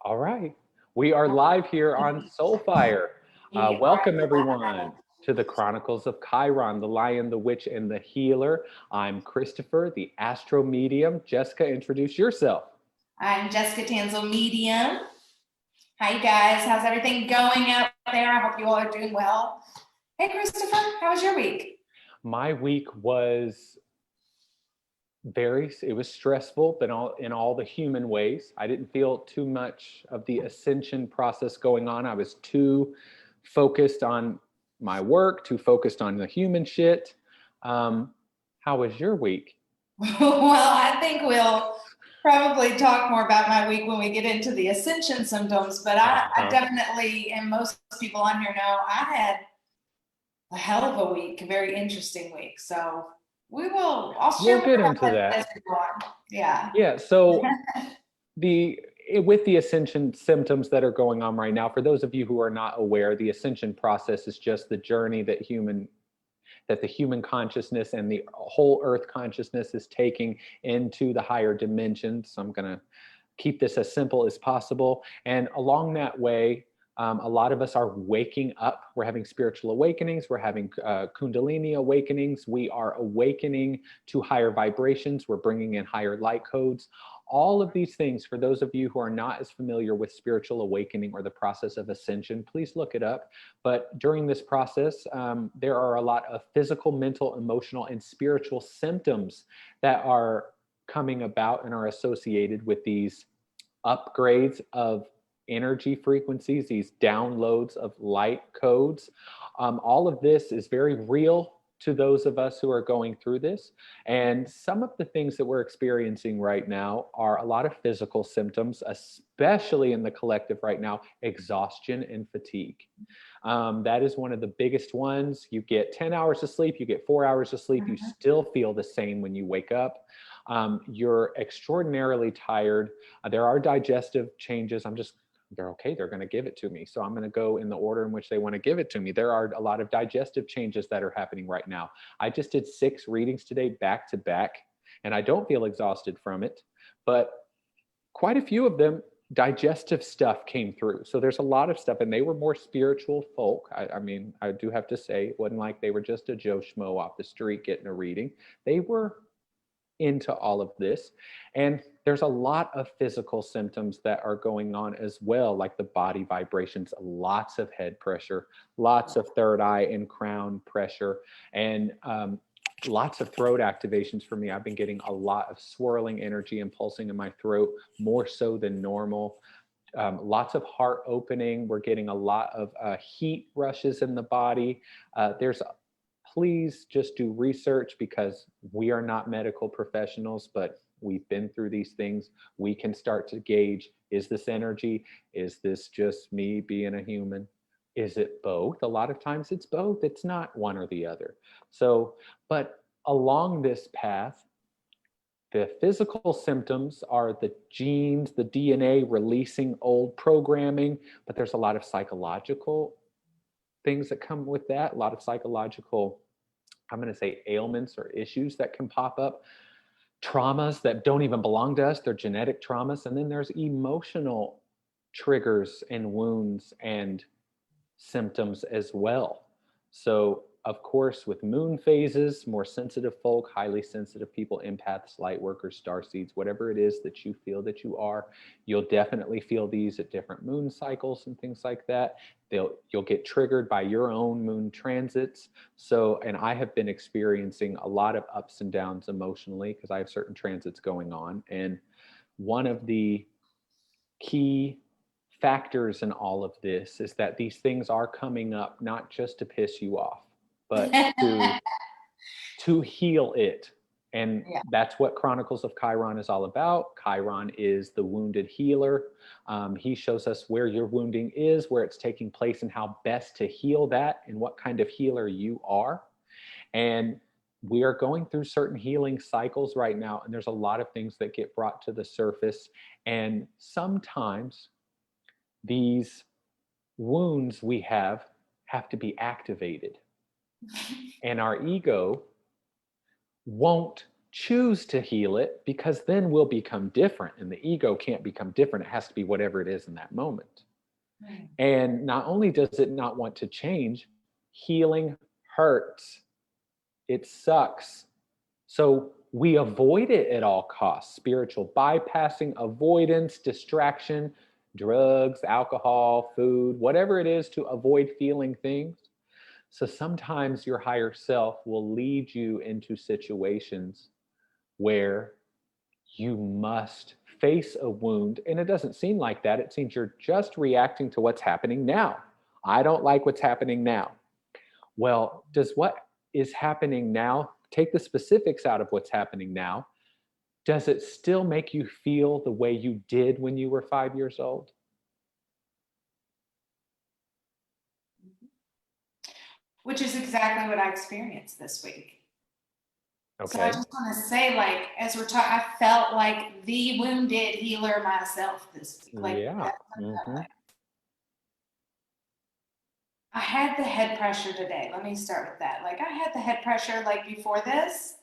All right. We are live here on Soulfire. Welcome, everyone, to the Chronicles of Chiron, the Lion, the Witch, and the Healer. I'm Christopher, the Astro Medium. Jessica, introduce yourself. I'm Jessica Tanselle, Medium. Hi, you guys. How's everything going out there? I hope you all are doing well. Hey, Christopher, how was your week? My week was it was stressful, but in all the human ways. I didn't feel too much of the ascension process going on. I was too focused on my work, too focused on the human shit. How was your week? Well, I think we'll probably talk more about my week when we get into the ascension symptoms, but I definitely, and most people on here know, I had a hell of a week, a very interesting week. So I'll share we'll get into that as we go on. Yeah. So with the ascension symptoms that are going on right now, for those of you who are not aware, the ascension process is just the journey that the human consciousness and the whole earth consciousness is taking into the higher dimensions. So I'm going to keep this as simple as possible. And along that way, a lot of us are waking up. We're having spiritual awakenings. We're having Kundalini awakenings. We are awakening to higher vibrations. We're bringing in higher light codes. All of these things, for those of you who are not as familiar with spiritual awakening or the process of ascension, please look it up. But during this process, there are a lot of physical, mental, emotional, and spiritual symptoms that are coming about and are associated with these upgrades of energy frequencies, these downloads of light codes. All of this is very real to those of us who are going through this. And some of the things that we're experiencing right now are a lot of physical symptoms, especially in the collective right now, exhaustion and fatigue. That is one of the biggest ones. You get 10 hours of sleep, you get 4 hours of sleep, you still feel the same when you wake up. You're extraordinarily tired. There are digestive changes. They're okay, they're going to give it to me. So I'm going to go in the order in which they want to give it to me. There are a lot of digestive changes that are happening right now. I just did 6 readings today back to back, and I don't feel exhausted from it, but quite a few of them, digestive stuff came through. So there's a lot of stuff, and they were more spiritual folk. I mean, I do have to say, it wasn't like they were just a Joe Schmo off the street getting a reading. They were into all of this. And there's a lot of physical symptoms that are going on as well, like the body vibrations, lots of head pressure, lots of third eye and crown pressure, and lots of throat activations for me. I've been getting a lot of swirling energy and pulsing in my throat, more so than normal. Lots of heart opening. We're getting a lot of heat rushes in the body. Please just do research, because we are not medical professionals, but we've been through these things. We can start to gauge, is this energy? Is this just me being a human? Is it both? A lot of times it's both. It's not one or the other. So, but along this path, the physical symptoms are the genes, the DNA releasing old programming, but there's a lot of psychological things that come with that, a lot of psychological, I'm going to say, ailments or issues that can pop up, traumas that don't even belong to us, they're genetic traumas. And then there's emotional triggers and wounds and symptoms as well. So of course, with moon phases, more sensitive folk, highly sensitive people, empaths, light workers, starseeds, whatever it is that you feel that you are, you'll definitely feel these at different moon cycles and things like that. You'll get triggered by your own moon transits. So, and I have been experiencing a lot of ups and downs emotionally because I have certain transits going on. And one of the key factors in all of this is that these things are coming up not just to piss you off, but to heal it. And that's what Chronicles of Chiron is all about. Chiron is the wounded healer. He shows us where your wounding is, where it's taking place, and how best to heal that, and what kind of healer you are. And we are going through certain healing cycles right now, and there's a lot of things that get brought to the surface. And sometimes these wounds we have to be activated. And our ego won't choose to heal it, because then we'll become different, and the ego can't become different. It has to be whatever it is in that moment. And not only does it not want to change, healing hurts. It sucks. So we avoid it at all costs. Spiritual bypassing, avoidance, distraction, drugs, alcohol, food, whatever it is to avoid feeling things. So sometimes your higher self will lead you into situations where you must face a wound. And it doesn't seem like that. It seems you're just reacting to what's happening now. I don't like what's happening now. Well, does what is happening now, take the specifics out of what's happening now, does it still make you feel the way you did when you were 5 years old? Which is exactly what I experienced this week. So I Okay. just want to say, like, as we're talking, I felt like the wounded healer myself this week. Like, Yeah. Mm-hmm. I had the head pressure today. Let me start with that. Like, I had the head pressure like before this.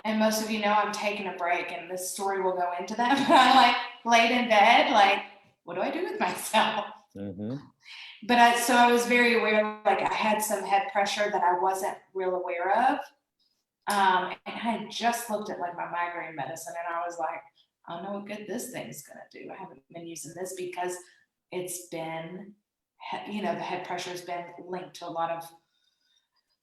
And most of you know I'm taking a break, and this story will go into that. But I like laid in bed, like, what do I do with myself? Mm-hmm. But so I was very aware, like I had some head pressure that I wasn't real aware of. And I had just looked at like my migraine medicine, and I was like, I don't know what good this thing's gonna do. I haven't been using this because it's been, the head pressure has been linked to a lot of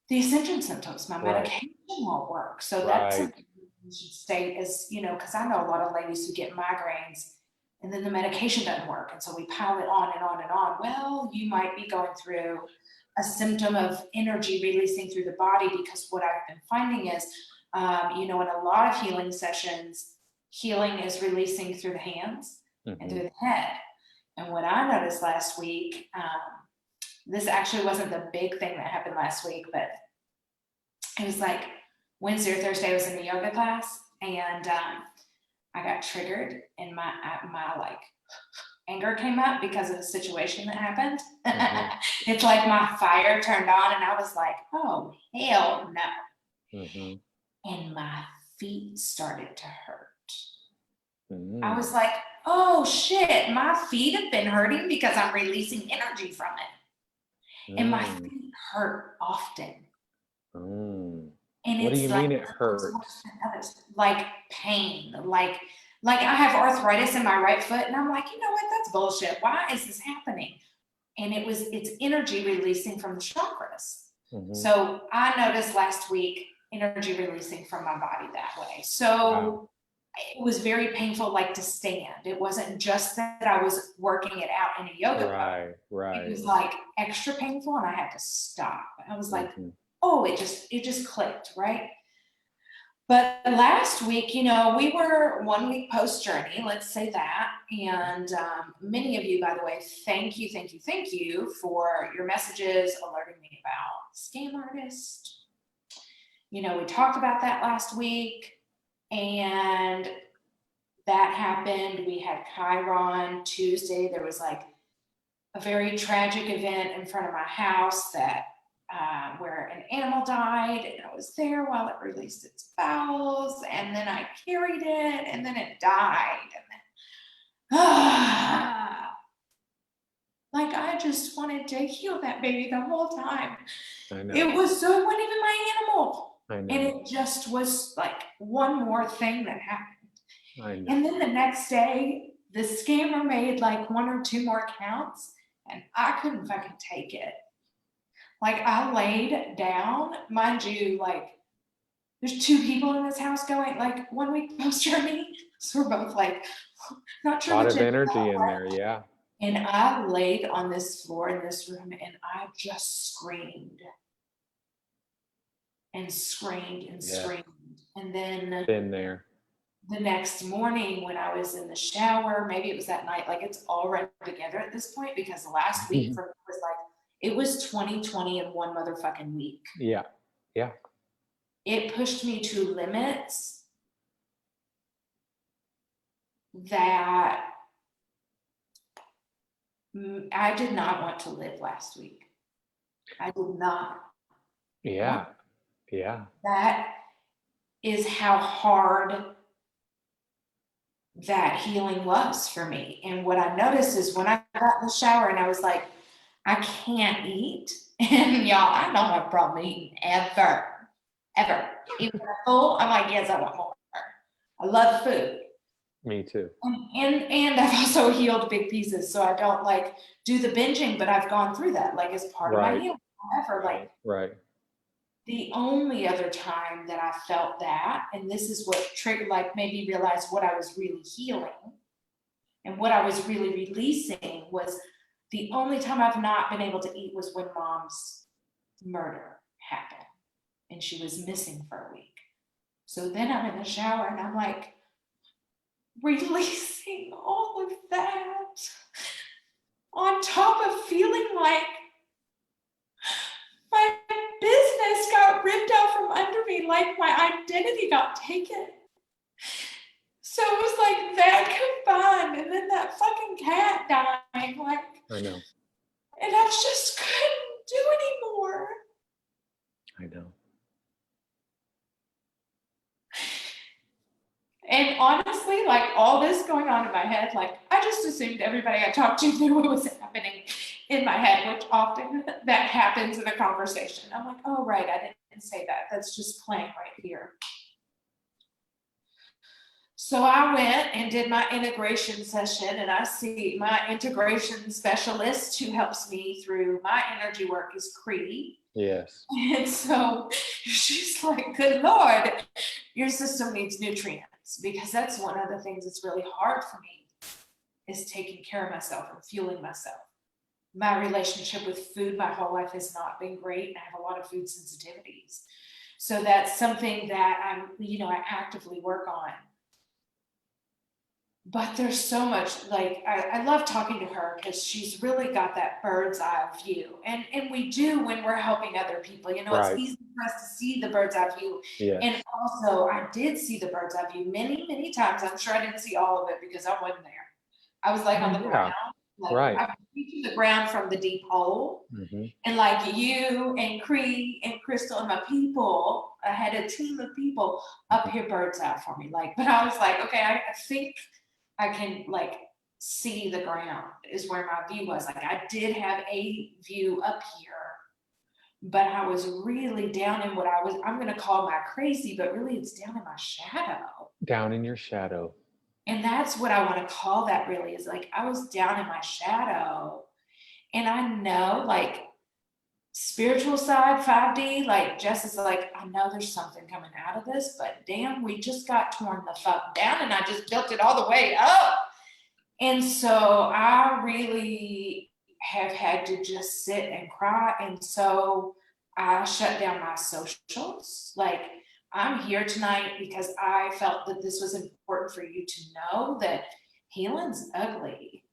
the ascension symptoms. My Right. medication won't work. So that's Right. something you should state is, because I know a lot of ladies who get migraines and then the medication doesn't work. And so we pile it on and on and on. Well, you might be going through a symptom of energy releasing through the body, because what I've been finding is, in a lot of healing sessions, healing is releasing through the hands and through the head. And what I noticed last week, this actually wasn't the big thing that happened last week, but it was like Wednesday or Thursday, I was in a yoga class, and I got triggered, and my like anger came up because of the situation that happened. It's like my fire turned on, and I was like, oh, hell no. And my feet started to hurt. I was like, oh shit, my feet have been hurting because I'm releasing energy from it. And my feet hurt often. And What do it's you like, mean it hurts? like pain, like I have arthritis in my right foot, and I'm like, you know what, that's bullshit. Why is this happening? And it's energy releasing from the chakras. So I noticed last week energy releasing from my body that way. So it was very painful, like to stand. It wasn't just that I was working it out in a yoga pose. Right. It was like extra painful, and I had to stop. I was like, oh, it just clicked, right? But last week, we were 1 week post journey, let's say that. And many of you, by the way, thank you for your messages alerting me about scam artist. We talked about that last week, and that happened. We had Chiron Tuesday. There was like a very tragic event in front of my house that where an animal died, and I was there while it released its bowels, and then I carried it, and then it died, and then like I just wanted to heal that baby the whole time. It wasn't even my animal. And it just was like one more thing that happened. And then the next day, the scammer made like 1 or 2 more counts, and I couldn't fucking take it. Like I laid down, mind you, like there's 2 people in this house going like 1 week post journey. So we're both like, not sure. A lot of energy in there, yeah. And I laid on this floor in this room, and I just screamed and screamed and screamed. And then been there. The next morning when I was in the shower, maybe it was that night, like it's all run together at this point, because the last week for me was like, it was 2020 in one motherfucking week. Yeah. It pushed me to limits that I did not want to live last week. I did not. Yeah. That is how hard that healing was for me. And what I noticed is when I got in the shower and I was like, I can't eat. And y'all, I don't have a problem eating ever. Even when I'm full, I'm like, yes, I want more. I love food. Me too. And I've also healed big pieces. So I don't like do the binging, but I've gone through that like as part of my healing. However, like the only other time that I felt that, and this is what triggered, like made me realize what I was really healing and what I was really releasing, was the only time I've not been able to eat was when Mom's murder happened and she was missing for a week. So then I'm in the shower and I'm like releasing all of that on top of feeling like my business got ripped out from under me, like my identity got taken. So it was like that combined, and then that fucking cat dying, like, I know. And I just couldn't do anymore. I know. And honestly, like all this going on in my head, like I just assumed everybody I talked to knew what was happening in my head, which often that happens in a conversation. I'm like, oh, right, I didn't say that. That's just playing right here. So I went and did my integration session, and I see my integration specialist who helps me through my energy work is Cree. Yes. And so she's like, good Lord, your system needs nutrients, because that's one of the things that's really hard for me, is taking care of myself and fueling myself. My relationship with food my whole life has not been great. I have a lot of food sensitivities. So that's something that I actively work on. But there's so much, like, I love talking to her because she's really got that bird's eye view. And we do when we're helping other people. It's easy for us to see the bird's eye view. Yes. And also, I did see the bird's eye view many, many times. I'm sure I didn't see all of it because I wasn't there. I was like on the ground. Like, I was reaching the ground from the deep hole. Mm-hmm. And like you and Cree and Crystal and my people, I had a team of people up here bird's eye for me. Like, but I was like, okay, I think I can like see the ground is where my view was. Like I did have a view up here, but I was really down in what I'm going to call my crazy, but really it's down in my shadow. Down in your shadow. And that's what I want to call that, really, is like I was down in my shadow. And I know, like, spiritual side, 5D, like Jess is like, I know there's something coming out of this, but damn, we just got torn the fuck down and I just built it all the way up. And so I really have had to just sit and cry. And so I shut down my socials. Like, I'm here tonight because I felt that this was important for you to know that healing's ugly.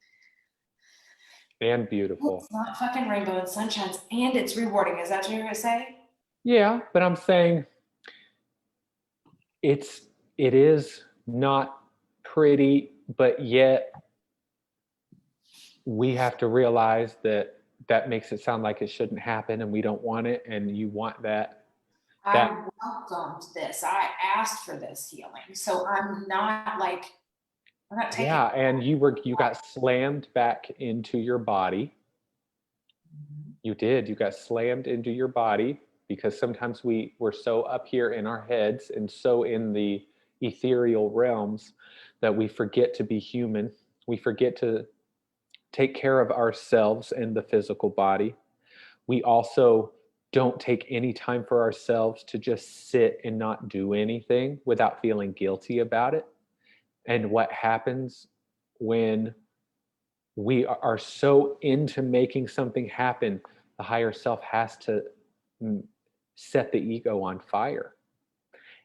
And beautiful. It's not fucking rainbow and sunshines, and it's rewarding. Is that what you're gonna say? Yeah, but I'm saying it is not pretty, but yet we have to realize that makes it sound like it shouldn't happen and we don't want it, and you want that. I welcomed this. I asked for this healing. So I'm not taking. Yeah, and you got slammed back into your body. Mm-hmm. You did. You got slammed into your body because sometimes we're so up here in our heads and so in the ethereal realms that we forget to be human. We forget to take care of ourselves and the physical body. We also don't take any time for ourselves to just sit and not do anything without feeling guilty about it. And what happens when we are so into making something happen, the higher self has to set the ego on fire.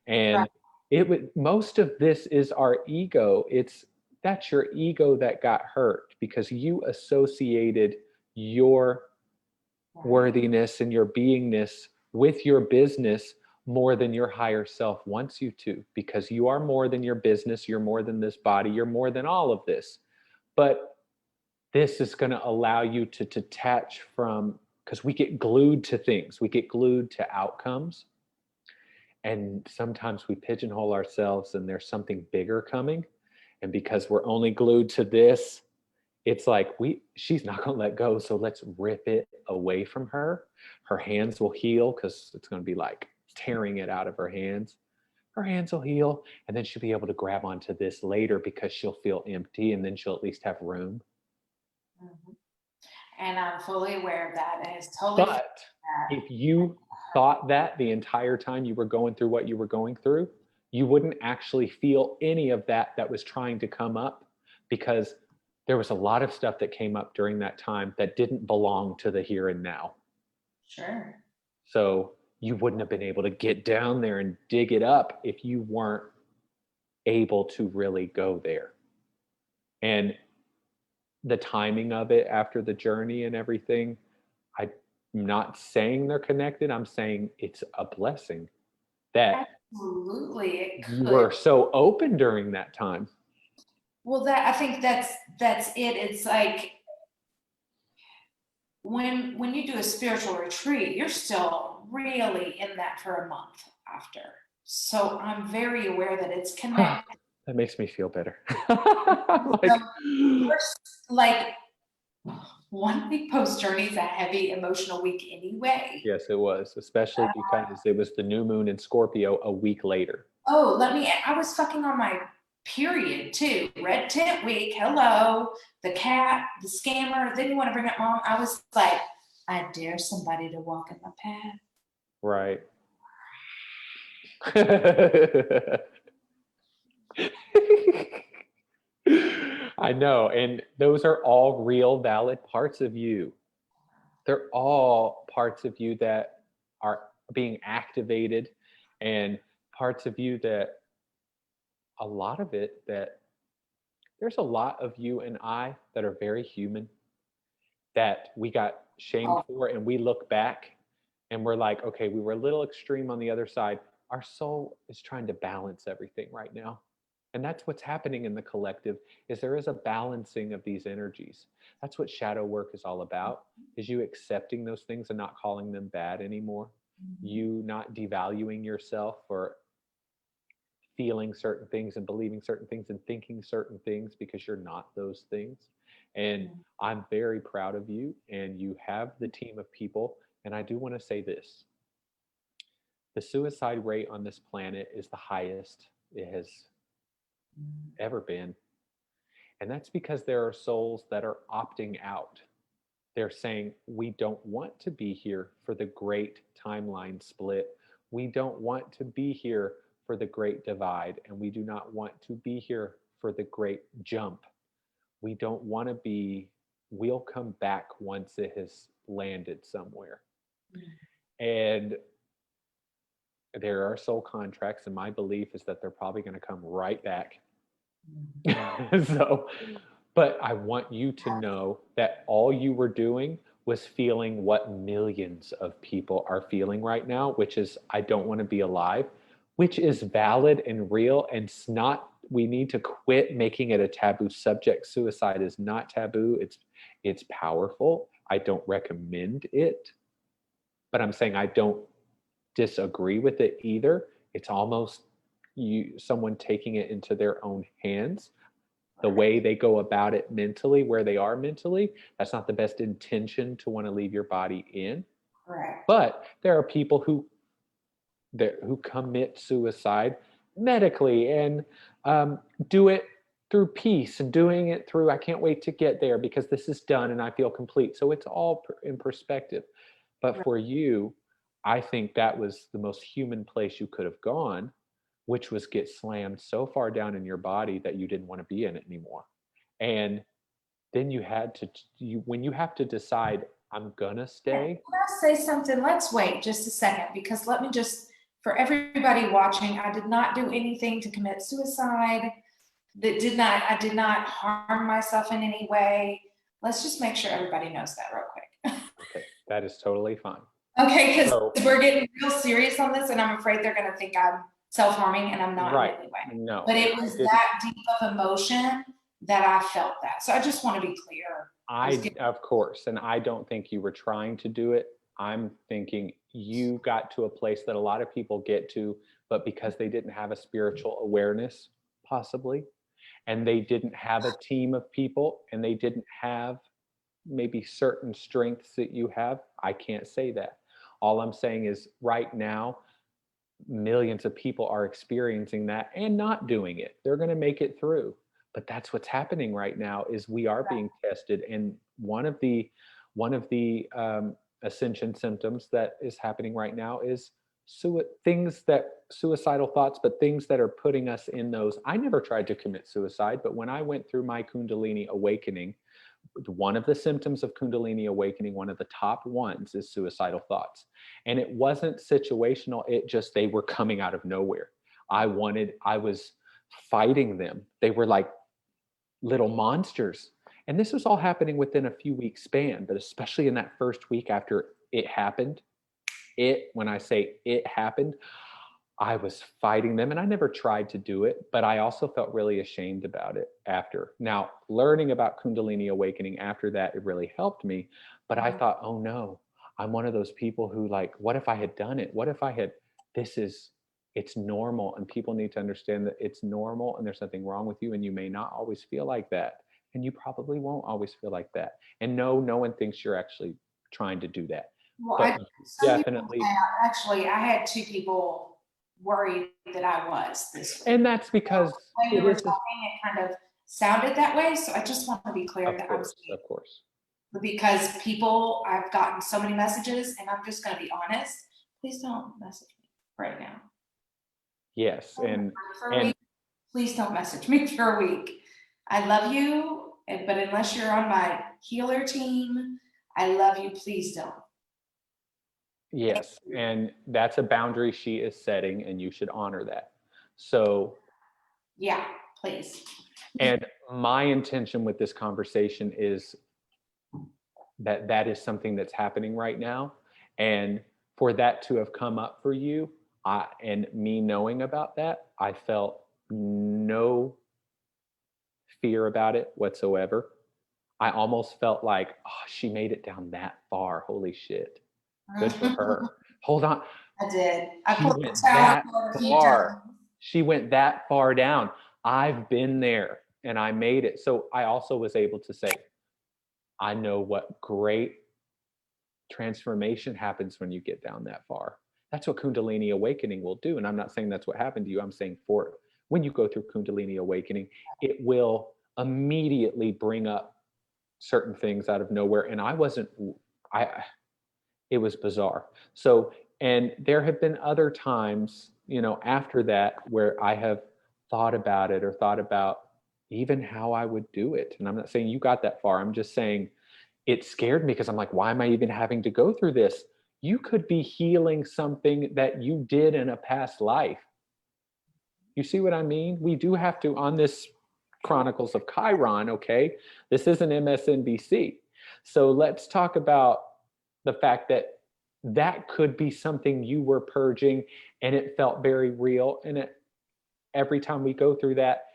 And most of this is our ego. That's your ego that got hurt because you associated your worthiness and your beingness with your business more than your higher self wants you to, because you are more than your business, you're more than this body, you're more than all of this. But this is going to allow you to detach from, because we get glued to things, we get glued to outcomes. And sometimes we pigeonhole ourselves and there's something bigger coming. And because we're only glued to this, it's like she's not going to let go. So let's rip it away from her. Her hands will heal because it's going to be like tearing it out of her hands. Her hands will heal. And then she'll be able to grab onto this later because she'll feel empty and then she'll at least have room. Mm-hmm. And I'm fully aware of that. And it's totally. But if you thought that the entire time you were going through what you were going through, you wouldn't actually feel any of that was trying to come up, because there was a lot of stuff that came up during that time that didn't belong to the here and now. Sure. So you wouldn't have been able to get down there and dig it up if you weren't able to really go there. And the timing of it after the journey and everything, I'm not saying they're connected. I'm saying it's a blessing that absolutely you were so open during that time. Well, I think that's it. It's like when you do a spiritual retreat, you're still really in that for a month after. So I'm very aware that it's connected. That makes me feel better. like 1 week post journey is a heavy emotional week anyway. Yes, it was, especially because it was the new moon in Scorpio a week later. Oh, I was fucking on my period too. Red tent week. Hello, the cat, the scammer. Then you want to bring up mom. I was like, I dare somebody to walk in my path. Right. I know. And those are all real, valid parts of you. They're all parts of you that are being activated, and parts of you that a lot of it that there's a lot of you and I that are very human that we got shamed for, and we look back and we're like, okay, we were a little extreme on the other side. Our soul is trying to balance everything right now. And that's what's happening in the collective, is there is a balancing of these energies. That's what shadow work is all about, is you accepting those things and not calling them bad anymore. Mm-hmm. You not devaluing yourself for feeling certain things and believing certain things and thinking certain things, because you're not those things. And I'm very proud of you, and you have the team of people. And I do want to say this. The suicide rate on this planet is the highest it has ever been. And that's because there are souls that are opting out. They're saying, we don't want to be here for the great timeline split. We don't want to be here for the great divide. And we do not want to be here for the great jump. We don't want to be, we'll come back once it has landed somewhere. And there are soul contracts, and my belief is that they're probably going to come right back. So, but I want you to know that all you were doing was feeling what millions of people are feeling right now, which is, I don't want to be alive, which is valid and real. And it's not, we need to quit making it a taboo subject. Suicide is not taboo. It's powerful. I don't recommend it, but I'm saying I don't disagree with it either. It's almost someone taking it into their own hands. The way they go about it mentally, where they are mentally, that's not the best intention to want to leave your body in. Correct. But there are people who commit suicide medically and do it through peace and doing it through, I can't wait to get there because this is done and I feel complete. So it's all in perspective. But for you, I think that was the most human place you could have gone, which was get slammed so far down in your body that you didn't want to be in it anymore. And then you had to, when you have to decide, I'm gonna stay. Can I say something? Let's wait just a second, because let me just, for everybody watching, I did not do anything to commit suicide. I did not harm myself in any way. Let's just make sure everybody knows that real quick. Okay, that is totally fine. Okay, because we're getting real serious on this, and I'm afraid they're going to think I'm self-harming, and I'm not in any way. No. But it was that deep of emotion that I felt that. So I just want to be clear. Of course, and I don't think you were trying to do it. I'm thinking you got to a place that a lot of people get to but because they didn't have a spiritual awareness, possibly, and they didn't have a team of people, and they didn't have maybe certain strengths that you have. I can't say that. All I'm saying is right now, millions of people are experiencing that and not doing it. They're going to make it through. But that's what's happening right now is we are being tested. And one of the ascension symptoms that is happening right now is suicidal thoughts, but things that are putting us in those. I never tried to commit suicide, but when I went through my Kundalini awakening, one of the symptoms of Kundalini awakening, one of the top ones, is suicidal thoughts. And it wasn't situational. It just, they were coming out of nowhere. I was fighting them. They were like little monsters. And this was all happening within a few weeks span, but especially in that first week after it happened, when I say it happened, I was fighting them, and I never tried to do it, but I also felt really ashamed about it after. Now, learning about Kundalini awakening after that, it really helped me, but I thought, oh no, I'm one of those people who, like, what if I had done it? What if I had, it's normal, and people need to understand that it's normal and there's nothing wrong with you, and you may not always feel like that, and you probably won't always feel like that. And no one thinks you're actually trying to do that. Well, But definitely. Actually, I had 2 people worried that I was this week. And that's because when we were talking, it kind of sounded that way. So I just want to be clear that of course. Because I've gotten so many messages, and I'm just going to be honest. Please don't message me right now. Yes, and please don't message me for a week. I love you, but unless you're on my healer team, I love you. Please don't. Yes, and that's a boundary she is setting, and you should honor that. So, yeah, please. And my intention with this conversation is that is something that's happening right now, and for that to have come up for you, and me knowing about that, I felt no fear about it whatsoever. I almost felt like, oh, she made it down that far. Holy shit. Good for her. Hold on. I did. I pulled the towel a few times. She went that far down. I've been there and I made it. So I also was able to say, I know what great transformation happens when you get down that far. That's what Kundalini awakening will do. And I'm not saying that's what happened to you. I'm saying when you go through Kundalini awakening, it will immediately bring up certain things out of nowhere. And it was bizarre. So, and there have been other times, after that, where I have thought about it or thought about even how I would do it. And I'm not saying you got that far. I'm just saying it scared me because I'm like, why am I even having to go through this? You could be healing something that you did in a past life. You see what I mean? We do have to, on this Chronicles of Chiron, okay? This isn't MSNBC. So let's talk about the fact that could be something you were purging, and it felt very real. And every time we go through that,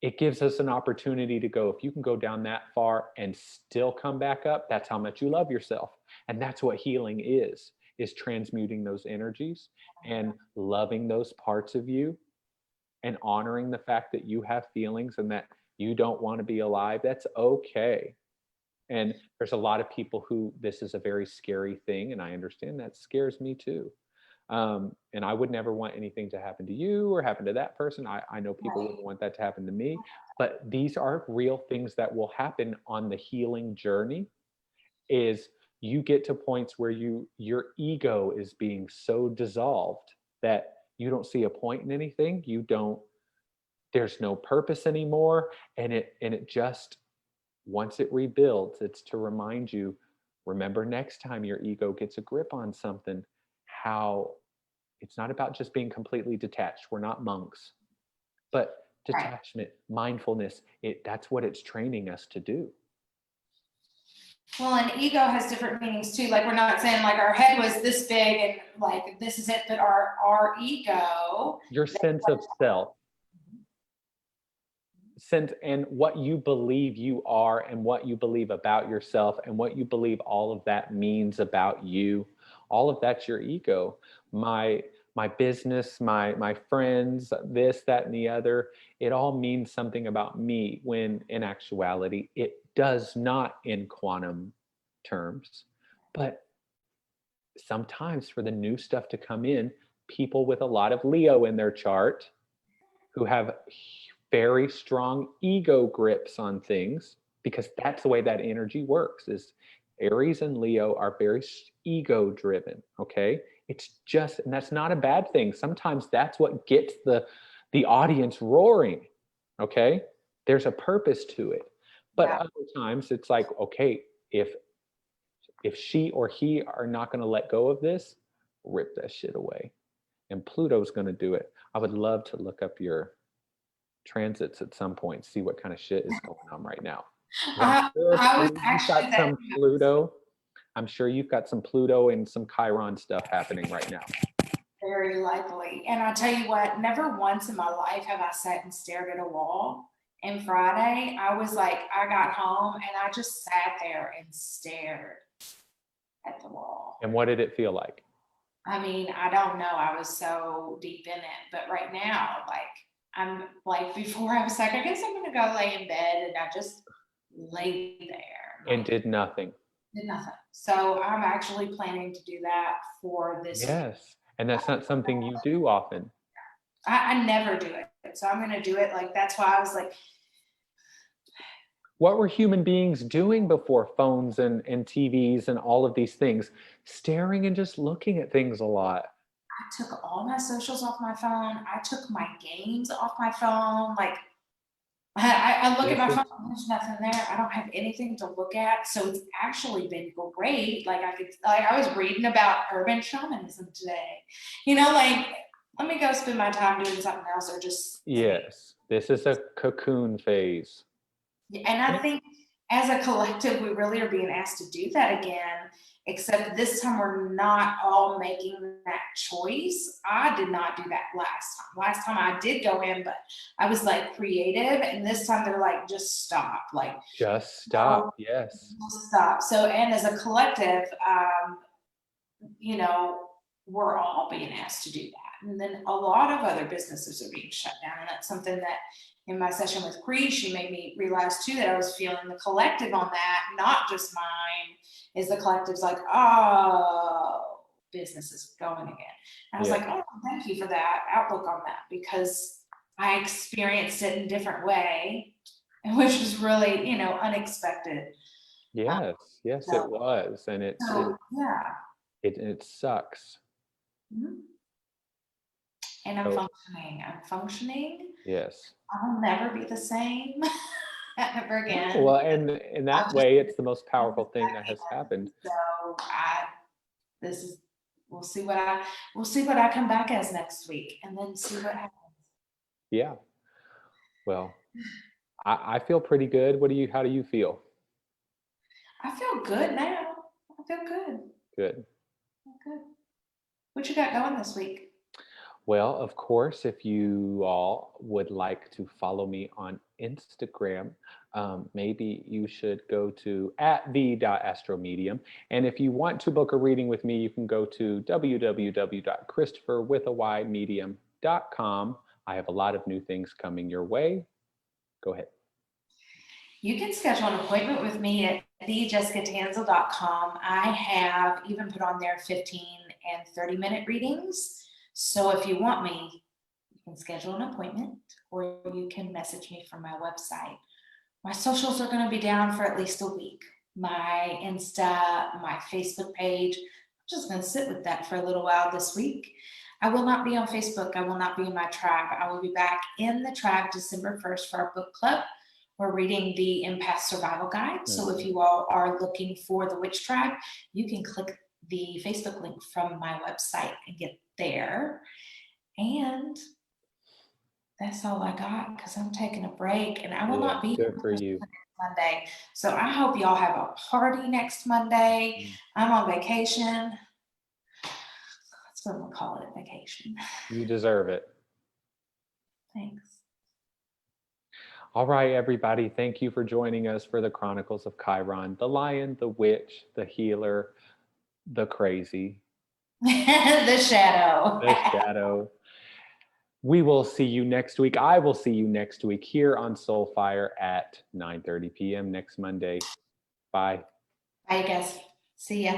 it gives us an opportunity to go, if you can go down that far and still come back up, that's how much you love yourself. And that's what healing is transmuting those energies and loving those parts of you and honoring the fact that you have feelings and that you don't want to be alive. That's okay. And there's a lot of people who this is a very scary thing, and I understand that scares me too. And I would never want anything to happen to you or happen to that person. I know people wouldn't want that to happen to me, but these are real things that will happen on the healing journey. Is you get to points where your ego is being so dissolved that you don't see a point in anything. There's no purpose anymore, and it just, once it rebuilds, it's to remind you, remember next time your ego gets a grip on something, how it's not about just being completely detached. We're not monks, but detachment, mindfulness, that's what it's training us to do. Well, and ego has different meanings too. Like, we're not saying like our head was this big and like this is it, but our ego, your sense of self, and what you believe you are and what you believe about yourself and what you believe all of that means about you, all of that's your ego. My my business, my friends, this, that, and the other. It all means something about me, when in actuality, it does not in quantum terms. But sometimes for the new stuff to come in, people with a lot of Leo in their chart who have very strong ego grips on things, because that's the way that energy works, is Aries and Leo are very ego driven. Okay. It's just, and that's not a bad thing. Sometimes that's what gets the audience roaring. Okay. There's a purpose to it. But other times it's like, okay, if she or he are not going to let go of this, rip that shit away. And Pluto's going to do it. I would love to look up your transits at some point, see what kind of shit is going on right now. I was actually some Pluto. I'm sure you've got some Pluto and some Chiron stuff happening right now. Very likely. And I'll tell you what, never once in my life have I sat and stared at a wall. And Friday, I was like, I got home and I just sat there and stared at the wall. And what did it feel like? I mean, I don't know. I was so deep in it. But right now, like, I'm like, before I was like, I guess I'm going to go lay in bed. And I just laid there. And did nothing. Did nothing. So I'm actually planning to do that for this week. Yes. And that's not something you do often. I never do it. So I'm going to do it. Like, that's why I was like, what were human beings doing before phones and TVs and all of these things? Staring and just looking at things a lot. I took all my socials off my phone. I took my games off my phone. Like, I look at my phone, there's nothing there. I don't have anything to look at. So it's actually been great. Like, I was reading about urban shamanism today. You know, like, let me go spend my time doing something else, or just. Yes, this is a cocoon phase. And I think as a collective, we really are being asked to do that again, except this time we're not all making that choice. I did not do that last time. Last time I did go in, but I was like creative. And this time they're like, just stop. Like, just stop. Yes. Just stop. So, and as a collective, you know, we're all being asked to do that. And then a lot of other businesses are being shut down. And that's something that in my session with Cree, she made me realize too, that I was feeling the collective on that, not just mine, is the collective's like, oh, business is going again. And I was like, oh, thank you for that outlook on that, because I experienced it in a different way, which was really, you know, unexpected. Yes, yes, so, it was. And it sucks. Mm-hmm. And I'm functioning. Yes. I'll never be the same ever again. Well, and in that way, it's the most powerful thing that has happened. So we'll see what I come back as next week, and then see what happens. Yeah. Well, I feel pretty good. How do you feel? I feel good now. I feel good. Good. Good. What you got going this week? Well, of course, if you all would like to follow me on Instagram, maybe you should go to @the.astromedium. And if you want to book a reading with me, you can go to www.chrystopherwithawymedium.com. I have a lot of new things coming your way. Go ahead. You can schedule an appointment with me at thejessicatanselle.com. I have even put on there 15 and 30-minute readings. So if you want me, you can schedule an appointment, or you can message me from my website. My socials are going to be down for at least a week. My Insta, my Facebook page, I'm just going to sit with that for a little while this week. I will not be on Facebook. I will not be in my tribe. I will be back in the tribe December 1st for our book club. We're reading the Empath Survival Guide. Mm-hmm. So if you all are looking for the Witch Tribe, you can click the Facebook link from my website and get there. And that's all I got, because I'm taking a break and I will not be good for you Monday. So I hope y'all have a party next Monday. I'm on vacation. That's what we'll call it, vacation. You deserve it. Thanks. All right, everybody. Thank you for joining us for the Chronicles of Chiron, the lion, the witch, the healer, the crazy. The shadow. The shadow. We will see you next week. I will see you next week here on Soulfire at 9:30 p.m. next Monday. Bye. Bye, guys. See ya.